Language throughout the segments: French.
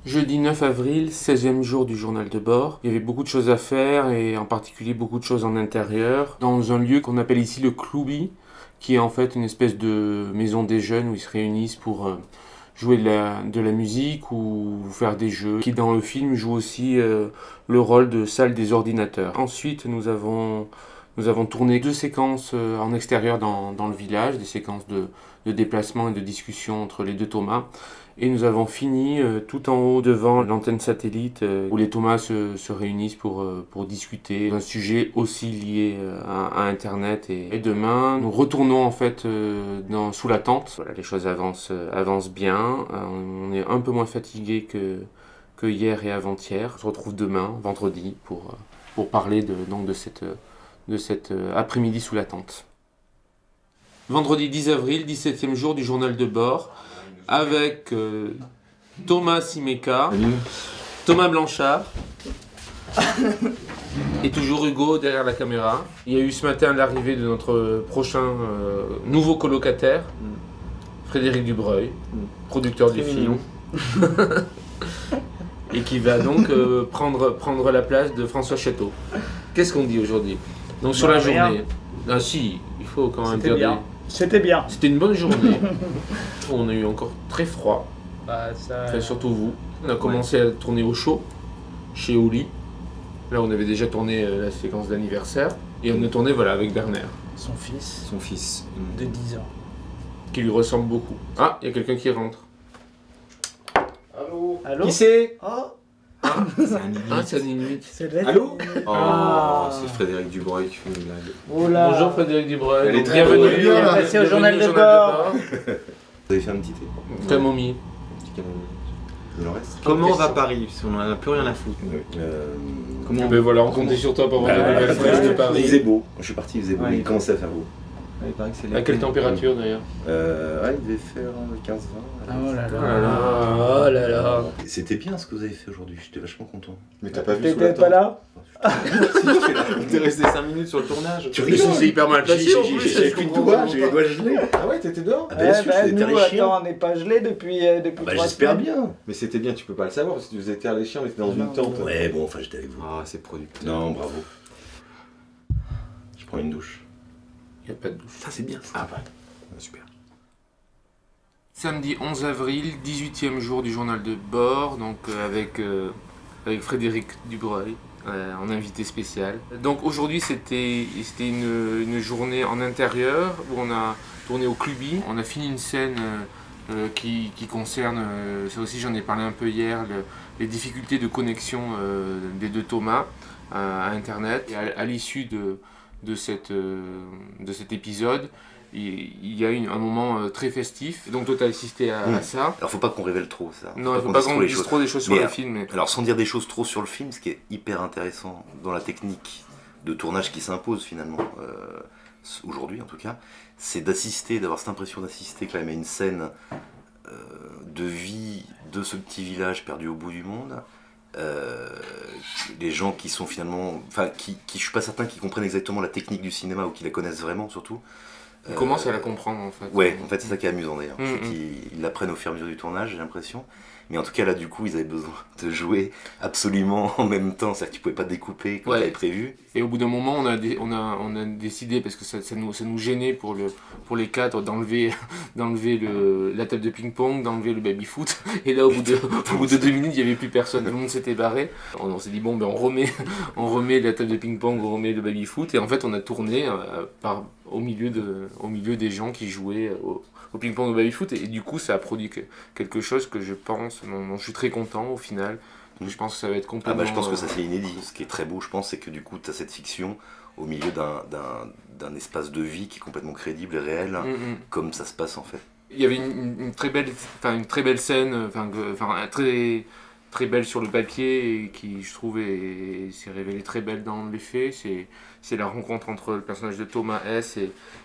Jeudi 9 avril, 16e jour du journal de bord. Il y avait beaucoup de choses à faire et en particulier beaucoup de choses en intérieur. Dans un lieu qu'on appelle ici le Cloubi, qui est en fait une espèce de maison des jeunes où ils se réunissent pour jouer de la musique ou faire des jeux, qui dans le film joue aussi le rôle de salle des ordinateurs. Ensuite, nous avons tourné 2 séquences en extérieur dans le village, des séquences de déplacement et de discussion entre les deux Thomas. Et nous avons fini tout en haut devant l'antenne satellite où les Thomas se réunissent pour discuter d'un sujet aussi lié à Internet. Et demain, nous retournons en fait sous la tente. Voilà, les choses avancent bien. On est un peu moins fatigué que hier et avant-hier. On se retrouve demain, vendredi, pour parler de cet après-midi sous la tente. Vendredi 10 avril, 17e jour du journal de bord, avec Thomas Simeka, Thomas Blanchard et toujours Hugo derrière la caméra. Il y a eu ce matin l'arrivée de notre prochain nouveau colocataire, Frédéric Dubreuil, producteur du film. Et qui va donc prendre la place de François Château. Qu'est-ce qu'on dit aujourd'hui? Donc sur la journée. Ah si, il faut quand même dire bien. C'était bien. C'était une bonne journée. On a eu encore très froid. Ça... Enfin, surtout vous. On a commencé à tourner au chaud, chez Oli. Là, on avait déjà tourné la séquence d'anniversaire. Et on a tourné avec Bernard. Son fils. De 10 ans. Qui lui ressemble beaucoup. Ah, il y a quelqu'un qui rentre. Allô? Qui c'est? C'est un Inuit. Allô? C'est Frédéric Dubreuil qui fait une blague. Oh là. Bonjour Frédéric Dubreuil. Elle est très Bienvenue. bonne. Bienvenue passé au journal de bord. Vous avez fait un petit thé? Camomille. Il en reste. Comment va Paris? Parce qu'on n'en a plus rien à foutre. Comment Ben voilà, on comptait sur toi pour avoir des nouvelles fraîches de Il Paris. faisait beau. Quand je suis parti, il faisait beau. Ouais. Il commençait à faire beau. Il paraît que c'est À quelle température d'ailleurs? Il devait faire 15-20. Oh là Oh là. là là, oh là là. C'était bien ce que vous avez fait aujourd'hui. J'étais vachement content. Mais t'as pas vu sous la T'étais pas là? T'es resté 5 minutes sur le tournage. Tu Mais c'est hyper mal passé en plus. J'ai plus de doigts, j'ai les doigts gelés. Ah ouais, t'étais dehors? Ah bien sûr, c'était nous, terrifiant. attends, on n'est pas gelé depuis Bah 3 j'espère semaines. bien. Mais c'était bien, tu peux pas le savoir parce que vous étiez à l'échien, on était dans une tente. Ouais, bon, enfin j'étais avec vous. Ah, c'est producteur. Non, bravo. Je prends une douche. Il n'y a pas de douche. Ça, c'est bien. Ah bah, super. Samedi 11 avril, 18e jour du journal de bord, donc avec Frédéric Dubreuil, en invité spécial. Donc aujourd'hui c'était une journée en intérieur où on a tourné au Cluby. On a fini une scène qui concerne, ça aussi j'en ai parlé un peu hier, les difficultés de connexion des deux Thomas à Internet. Et à l'issue de cet épisode, il y a eu un moment très festif. Donc toi, tu as assisté à ça. Alors faut pas qu'on révèle trop ça. Non, il ne faut pas qu'on dise trop des choses sur Mais, le film. Mais... Alors sans dire des choses trop sur le film, ce qui est hyper intéressant dans la technique de tournage qui s'impose finalement, aujourd'hui en tout cas, c'est d'avoir cette impression d'assister quand même à une scène de vie de ce petit village perdu au bout du monde. Les gens qui sont finalement, enfin qui je suis pas certain qu'ils comprennent exactement la technique du cinéma ou qui la connaissent vraiment surtout. Ils commencent à la comprendre en fait. Ouais, en fait c'est ça qui est amusant d'ailleurs. Mm-hmm. C'est qu'ils l'apprennent au fur et à mesure du tournage, j'ai l'impression. Mais en tout cas là du coup ils avaient besoin de jouer absolument en même temps, c'est-à-dire qu'ils pouvaient pas découper comme ils avaient prévu. Et au bout d'un moment on a décidé, parce que ça nous gênait pour les cadres d'enlever la table de ping-pong, d'enlever le baby-foot. Et là au bout de 2 minutes il n'y avait plus personne, tout le monde s'était barré. On s'est dit bon ben on remet la table de ping-pong, on remet le baby-foot. Et en fait on a tourné au milieu des gens qui jouaient au ping-pong, au baby-foot, et du coup ça a produit quelque chose que je pense, dont je suis très content au final. Donc, je pense que ça va être complètement... je pense que ça c'est inédit. Ce qui est très beau je pense c'est que du coup tu as cette fiction au milieu d'un espace de vie qui est complètement crédible et réel, comme ça se passe en fait. Il y avait une très belle scène, très, très belle sur le papier, et qui je trouve s'est révélée très belle dans les faits. C'est la rencontre entre le personnage de Thomas S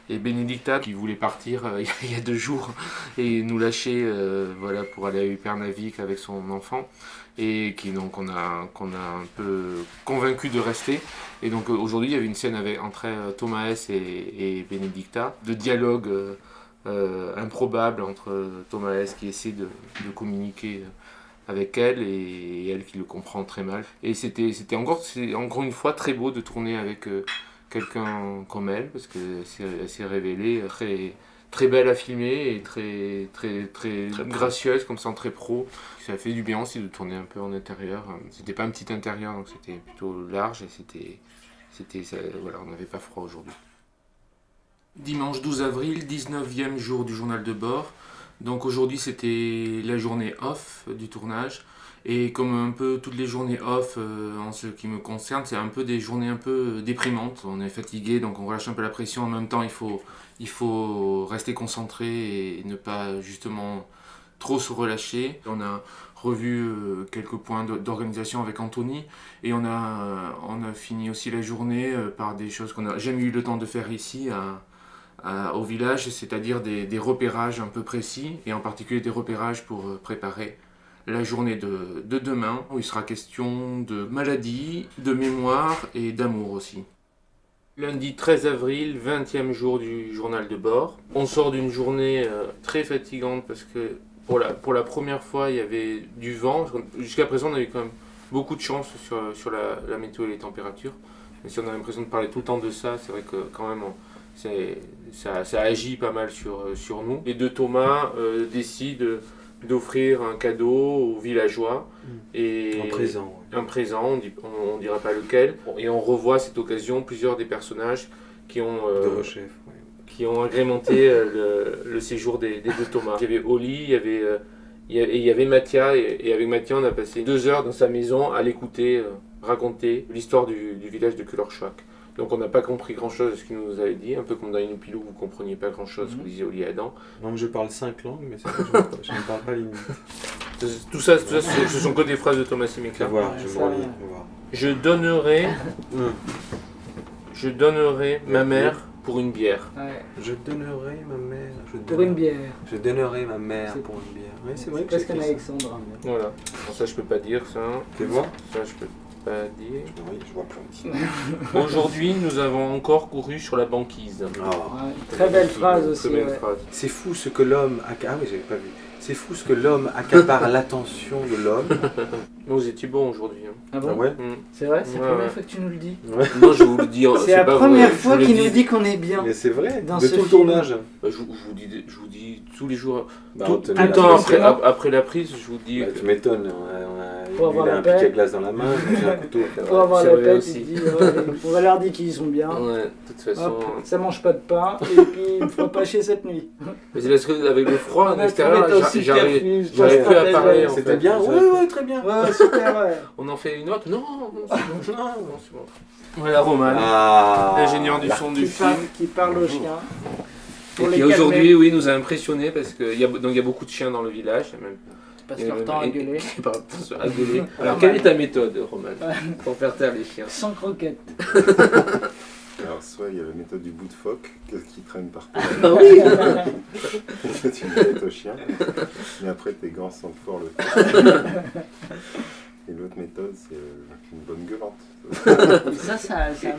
et Benedicta, qui voulait partir il y a 2 jours et nous lâcher pour aller à Upernavik avec son enfant, et donc on a un peu convaincu de rester. Et donc aujourd'hui il y avait une scène entre Thomas S et Benedicta, de dialogue improbable entre Thomas S qui essaie de communiquer avec elle et elle qui le comprend très mal. Et c'était encore une fois très beau de tourner avec quelqu'un comme elle, parce qu'elle s'est révélée très, très belle à filmer et très gracieuse, comme ça, très pro. Ça a fait du bien aussi de tourner un peu en intérieur. C'était pas un petit intérieur, donc c'était plutôt large et voilà, on n'avait pas froid aujourd'hui. Dimanche 12 avril, 19e jour du journal de bord. Donc aujourd'hui c'était la journée off du tournage. Et comme un peu toutes les journées off en ce qui me concerne, c'est un peu des journées un peu déprimantes. On est fatigué, donc on relâche un peu la pression. En même temps, il faut rester concentré et ne pas justement trop se relâcher. On a revu quelques points d'organisation avec Anthony et on a fini aussi la journée par des choses qu'on n'a jamais eu le temps de faire ici au village, c'est-à-dire des repérages un peu précis et en particulier des repérages pour préparer la journée de demain où il sera question de maladie, de mémoire et d'amour aussi. Lundi 13 avril, 20e jour du journal de bord. On sort d'une journée très fatigante parce que pour la première fois il y avait du vent. Jusqu'à présent on a eu quand même beaucoup de chance sur la météo et les températures. Mais si on a l'impression de parler tout le temps de ça, c'est vrai que quand même ça agit pas mal sur nous. Les deux Thomas décident d'offrir un cadeau aux villageois. Et un présent, on dira pas lequel. Et on revoit à cette occasion plusieurs des personnages qui ont agrémenté le séjour des deux Thomas. Il y avait Oli, il y avait Mathia, et avec Mathia on a passé 2 heures dans sa maison à l'écouter raconter l'histoire du village de Kullerschwak. Donc on n'a pas compris grand chose de ce qu'il nous avait dit, un peu comme dans Inupilou, vous ne compreniez pas grand chose de ce que disait Oli Adam. Donc je parle 5 langues, mais c'est je ne parle pas limite. Tout ça, ce sont que des phrases de Thomas Semeka. Je vois. Je donnerai ma mère pour une bière. Ouais. Je donnerai ma mère. Pour une bière. Je donnerai ma mère pour une bière. Oui, c'est vrai que Presque j'ai un fait ça. Alexandre. Voilà. Bon, ça je peux pas dire ça. Fais voir. Ça je peux pas dire. Oui, je vois plein de Aujourd'hui, nous avons encore couru sur la banquise. Ah. Ouais, très belle phrase aussi. Très belle Ouais. phrase. C'est fou ce que l'homme... Ah oui, j'avais pas vu. C'est fou ce que l'homme accapare l'attention de l'homme. Vous étiez bon aujourd'hui. Hein. Ah bon Ah ouais. C'est vrai, c'est la Ouais, première ouais. fois que tu nous le dis. Non, je vous le dis. C'est la pas première vrai, je fois vous le qu'il dis. nous dit qu'on est bien. Mais c'est vrai, Dans de ce tout le film. tournage. Bah, je vous dis tous les jours. Bah, tout on te tout met le la temps pression. après la prise, je vous dis. Bah, que- tu m'étonnes, Faut avoir il a la un piquet à paix. glace dans la main, j'ai un couteau. Pour avoir c'est la vrai pète, aussi. il dit on va leur dire qu'ils sont bien. Ouais, de toute façon. Hop, ça mange pas de pain et puis il me fera pas chier cette nuit. Mais c'est parce qu'avec le froid à On a l'extérieur, trouvé ton j'arrive subterfuge, j'arrive ton plus à stratège, parler. ouais. en C'était fait. bien. Ouais, très bien. Ouais, super, ouais. On en fait une autre. Non, c'est bon. Voilà Roman, Ah, l'ingénieur du son du film. Qui parle aux chiens. Et Pour les qui calmer. aujourd'hui, oui, nous a impressionnés parce qu'il y a beaucoup de chiens dans le village. Il y a même Ils passent leur temps à gueuler. Qui passent leur temps à gueuler. Alors, quelle est ta méthode, Roman, pour faire taire les chiens? Sans croquettes. Alors, soit il y a la méthode du bout de phoque, qui traîne partout. Ah oui. Tu le mets au chien, mais après tes gants sentent fort le feu. Et l'autre méthode, c'est une bonne gueulante. Ça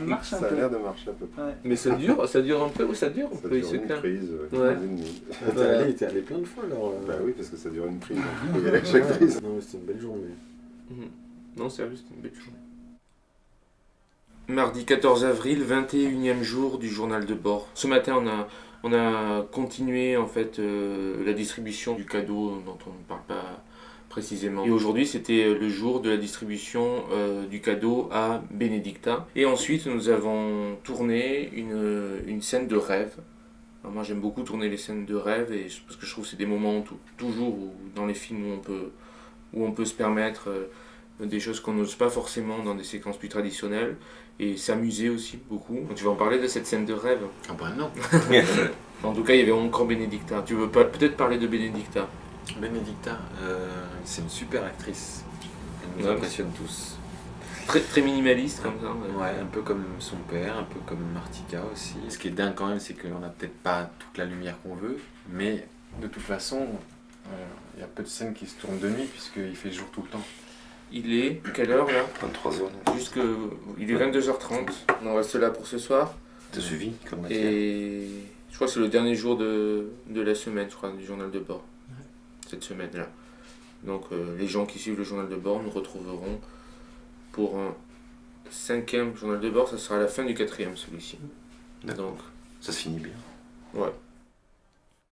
marche un Ça a peu. l'air de marcher à peu près. Mais ça dure un peu ou ça dure? Ça On peut y dure se une clair. prise, Ouais. 15 minutes. T'es allé plein de fois alors. Bah oui, parce que ça dure une prise, donc il faut y aller à chaque prise. Non, mais c'était une belle journée. Non, sérieux, c'était une belle journée. Mardi 14 avril, 21e jour du journal de bord. Ce matin, on a continué en fait la distribution du cadeau dont on ne parle pas précisément. Et aujourd'hui, c'était le jour de la distribution du cadeau à Benedicta. Et ensuite, nous avons tourné une scène de rêve. Alors moi, j'aime beaucoup tourner les scènes de rêve parce que je trouve que c'est des moments toujours dans les films où on peut se permettre des choses qu'on n'ose pas forcément dans des séquences plus traditionnelles et s'amuser aussi beaucoup. Donc, tu vas en parler de cette scène de rêve. Ah bah non. En tout cas, il y avait encore Benedicta. Tu veux peut-être parler de Benedicta? Benedicta, c'est une super actrice. Elle nous Ouais, impressionne tous. Très, très minimaliste comme ça. Ouais, un peu comme son père, un peu comme Martika aussi. Ce qui est dingue quand même, c'est qu'on n'a peut-être pas toute la lumière qu'on veut, mais de toute façon, il y a peu de scènes qui se tournent de nuit puisqu'il fait jour tout le temps. Il est quelle heure là? 23h. Il est 22h30. On reste là pour ce soir. T'as suivi comme matière. Et je crois que c'est le dernier jour de la semaine, je crois, du journal de bord. Cette semaine-là. Donc les gens qui suivent le journal de bord nous retrouveront pour un 5e journal de bord, ça sera à la fin du 4e celui-ci. D'accord. Donc Ça se finit bien. ouais.